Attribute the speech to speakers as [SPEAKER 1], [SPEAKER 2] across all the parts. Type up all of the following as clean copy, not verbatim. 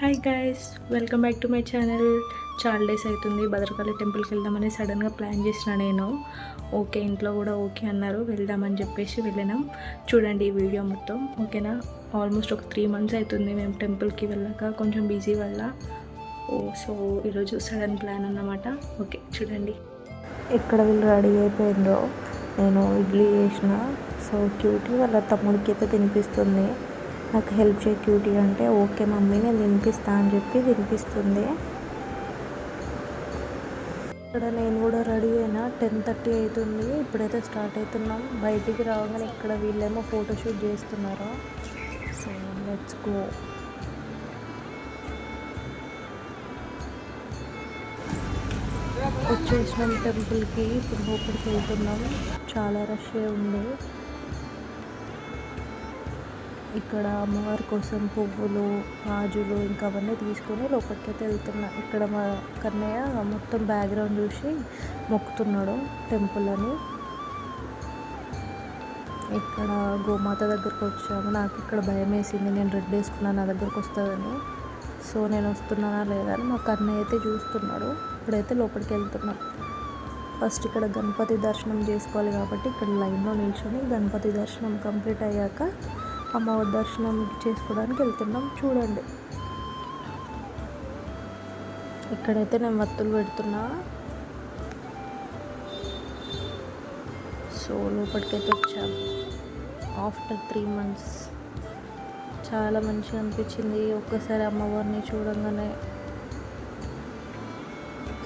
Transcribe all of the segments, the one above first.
[SPEAKER 1] Hi guys, welcome back to my channel. చాలా days అవుతుంది భద్రకాళి టెంపుల్కి వెళ్దామని సడన్గా ప్లాన్ చేసిన నేను. ఓకే, ఇంట్లో కూడా ఓకే అన్నారు, వెళ్దామని చెప్పేసి వెళ్ళినాం. చూడండి ఈ వీడియో మొత్తం, ఓకేనా? ఆల్మోస్ట్ ఒక 3 months అవుతుంది మేము టెంపుల్కి వెళ్ళాక, కొంచెం బిజీ వల్ల. సో ఈరోజు సడన్ ప్లాన్ అన్నమాట. ఓకే చూడండి. ఇక్కడ వీళ్ళు రెడీ అయిపోయిండ్రు. నేను ఇడ్లీ చేసిన. సో క్యూటీ వాళ్ళ తమ్ముడికి అయితే తినిపిస్తుంది. నాకు హెల్ప్ చేయ క్యూటీ అంటే, ఓకే మమ్మీ నేను తినిపిస్తా అని చెప్పి తినిపిస్తుంది. ఇక్కడ నేను కూడా రెడీ అయినా. 10:30 అవుతుంది. ఇప్పుడైతే స్టార్ట్ అవుతున్నాం. బయటికి రాగానే ఇక్కడ వీళ్ళేమో ఫోటోషూట్ చేస్తున్నారు. So let's go. వచ్చేసినాం టెంపుల్కి. ఇప్పుడు లోపలికి వెళ్తున్నాం. చాలా రష్ ఉంది. ఇక్కడ అమ్మవారి కోసం పువ్వులు, గాజులు ఇంకా అవన్నీ తీసుకొని లోపలికైతే వెళ్తున్నా. ఇక్కడ మా కన్నయ్య మొత్తం బ్యాక్గ్రౌండ్ చూసి మొక్కుతున్నాడు టెంపుల్ అని. ఇక్కడ గోమాత దగ్గరకు వచ్చాము. నాకు ఇక్కడ భయం వేసింది, నేను రెడ్ వేసుకున్నాను నా దగ్గరకు వస్తుందని. సో నేను వస్తున్నానా లేదా అని మా కన్నయ్య అయితే చూస్తున్నాడు. ఇప్పుడైతే లోపలికి వెళ్తున్నాం. ఫస్ట్ ఇక్కడ గణపతి దర్శనం చేసుకోవాలి కాబట్టి ఇక్కడ లైన్లో నిల్చొని గణపతి దర్శనం కంప్లీట్ అయ్యాక అమ్మవారి దర్శనం చేసుకోవడానికి వెళ్తున్నాం. చూడండి, ఇక్కడైతే నేను వత్తులు పెడుతున్నా. సో లోపలికైతే వచ్చాము ఆఫ్టర్ 3 months. చాలా మంచిగా అనిపించింది ఒక్కసారి అమ్మవారిని చూడంగానే.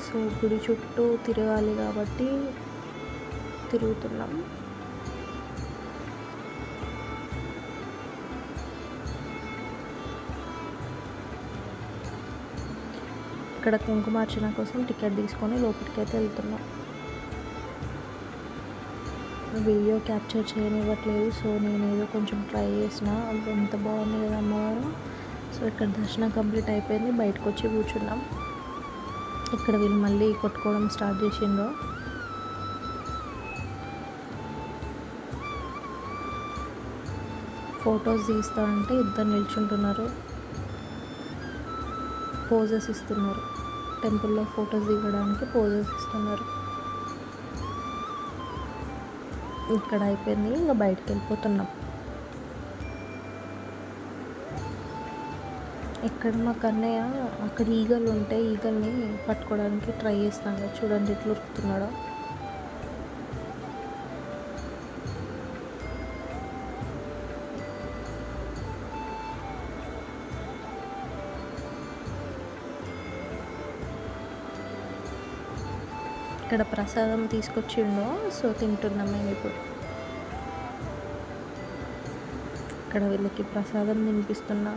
[SPEAKER 1] సో గుడి చుట్టూ తిరగాలి కాబట్టి తిరుగుతున్నాం. ఇక్కడ కుంకుమార్చన కోసం టికెట్ తీసుకొని లోపలికి అయితే వెళ్తున్నాం. Video capture చేయనివ్వట్లేదు. సో నేను ఏదో కొంచెం ట్రై చేసిన. ఎంత బాగుంది కదా అమ్మవారు. సో ఇక్కడ దర్శనం కంప్లీట్ అయిపోయింది. బయటకు వచ్చి కూర్చున్నాం. ఇక్కడ వీళ్ళు మళ్ళీ కొట్టుకోవడం స్టార్ట్ చేసిండ్రు. ఫొటోస్ తీస్తా అంటే ఇద్దరు నిల్చుంటున్నారు, పోజెస్ ఇస్తున్నారు. టెంపుల్లో ఫొటోస్ దిగడానికి పోజెస్ ఇస్తున్నారు. ఇక్కడ అయిపోయింది, ఇంకా బయటకు వెళ్ళిపోతున్నాం. ఇక్కడ మా కన్నయ్య అక్కడ ఈగలు ఉంటే ఈగల్ని పట్టుకోవడానికి ట్రై చేస్తున్నాడు. చూడండి ఎట్లా ఉరుకుతున్నాడో. ఇక్కడ ప్రసాదం తీసుకొచ్చిండు. సో తింటున్నాం మేము ఇప్పుడు. ఇక్కడ వీళ్ళకి ప్రసాదం తినిపిస్తున్నా.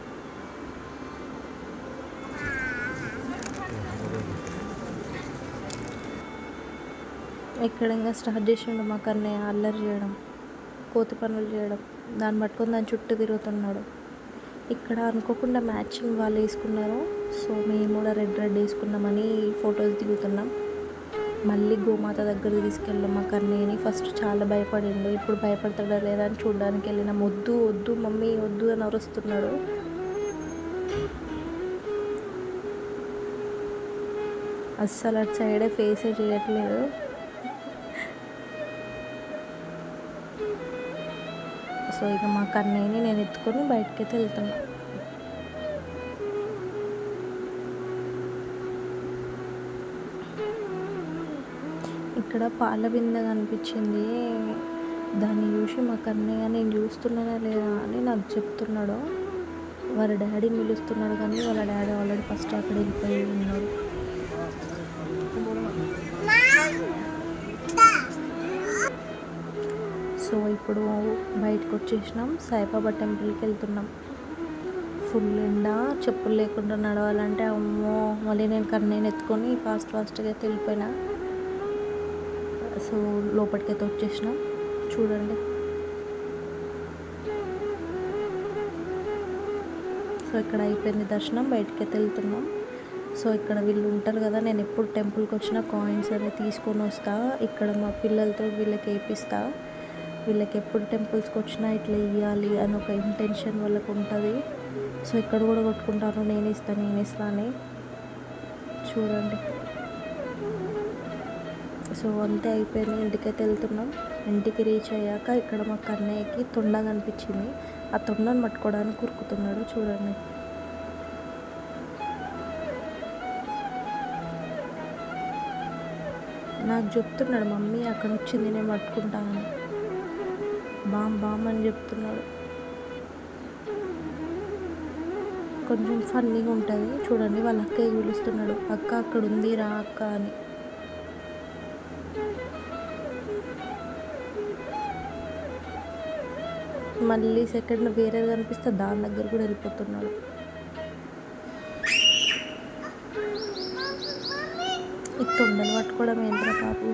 [SPEAKER 1] ఇక్కడ ఇంకా స్టార్ట్ చేసిండు మా కన్నయ్య అల్లరి చేయడం, కోతి పనులు చేయడం. దాన్ని పట్టుకొని దాని చుట్టూ తిరుగుతున్నాడు. ఇక్కడ అనుకోకుండా మ్యాచింగ్ వాళ్ళు వేసుకున్నారు. సో మేము కూడా రెడ్ వేసుకున్నామని ఫొటోస్ దిగుతున్నాం. మళ్ళీ గోమాత దగ్గరికి తీసుకెళ్ళాం మా కన్నయ్యని. ఫస్ట్ చాలా భయపడిండు, ఇప్పుడు భయపడతాడా లేదా అని చూడడానికి వెళ్ళినాం. వద్దు వద్దు మమ్మీ వద్దు అని అరుస్తున్నాడు. అస్సలు అటు సైడే ఫేసే చేయట్లేదు. సో ఇక మా కన్నయ్యని నేను ఎత్తుకొని బయటకైతే వెళ్తున్నా. ఇక్కడ పాల బిందె కనిపించింది. దాన్ని చూసి మా కన్నయ్య నేను చూస్తున్నానా లేదా అని నాకు చెప్తున్నాడు. వాళ్ళ డాడీ పిలుస్తున్నాడు కానీ వాళ్ళ డాడీ ఆల్రెడీ ఫస్ట్ అక్కడ వెళ్ళిపోయి ఉన్నాడు. సో ఇప్పుడు బయటకు వచ్చేసినాం. సాయిబాబా టెంపుల్కి వెళ్తున్నాం. ఫుల్ ఎండ, చెప్పులు లేకుండా నడవాలంటే అమ్మో. మళ్ళీ నేను కన్నయ్యని ఎత్తుకొని ఫాస్ట్గా అయితే వెళ్ళిపోయినా. సో లోపలికైతే వచ్చేసినాం. చూడండి, సో ఇక్కడ అయిపోయింది దర్శనం. బయటకైతే వెళ్తున్నాం. సో ఇక్కడ వీళ్ళు ఉంటారు కదా, నేను ఎప్పుడు టెంపుల్కి వచ్చినా కాయిన్స్ అనేది తీసుకొని వస్తా. ఇక్కడ మా పిల్లలతో వీళ్ళకి వేపిస్తా. వీళ్ళకి ఎప్పుడు టెంపుల్స్కి వచ్చినా ఇట్లా ఇవ్వాలి అని ఒక ఇంటెన్షన్ వాళ్ళకు ఉంటుంది. సో ఇక్కడ కూడా కొట్టుకుంటారు, నేను ఇస్తా అని. చూడండి. సో అంతే అయిపోయింది, ఇంటికైతే వెళ్తున్నాం. ఇంటికి రీచ్ అయ్యాక ఇక్కడ మా కన్నయ్యకి తొండ కనిపించింది. ఆ తొండను పట్టుకోవడానికి కురుకుతున్నాడు. చూడండి. నాకు చెప్తున్నాడు, మమ్మీ అక్కడ వచ్చింది నేను పట్టుకుంటానని. బామ్ అని చెప్తున్నాడు. కొంచెం ఫన్నీగా ఉంటుంది. చూడండి, వాళ్ళ అక్కయ్య పిలుస్తున్నాడు, అక్క అక్కడ ఉంది రా అక్క అని. మళ్ళీ సెకండ్ వేరేది కనిపిస్తే దాని దగ్గర కూడా వెళ్ళిపోతున్నాడు. ఈ తొండలు పట్టుకోవడం ఏంట్రా బాబు.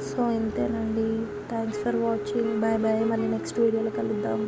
[SPEAKER 1] సో ఇంతేనండి. Thanks for watching. Bye bye. మళ్ళీ నెక్స్ట్ వీడియోలో కలుద్దాం.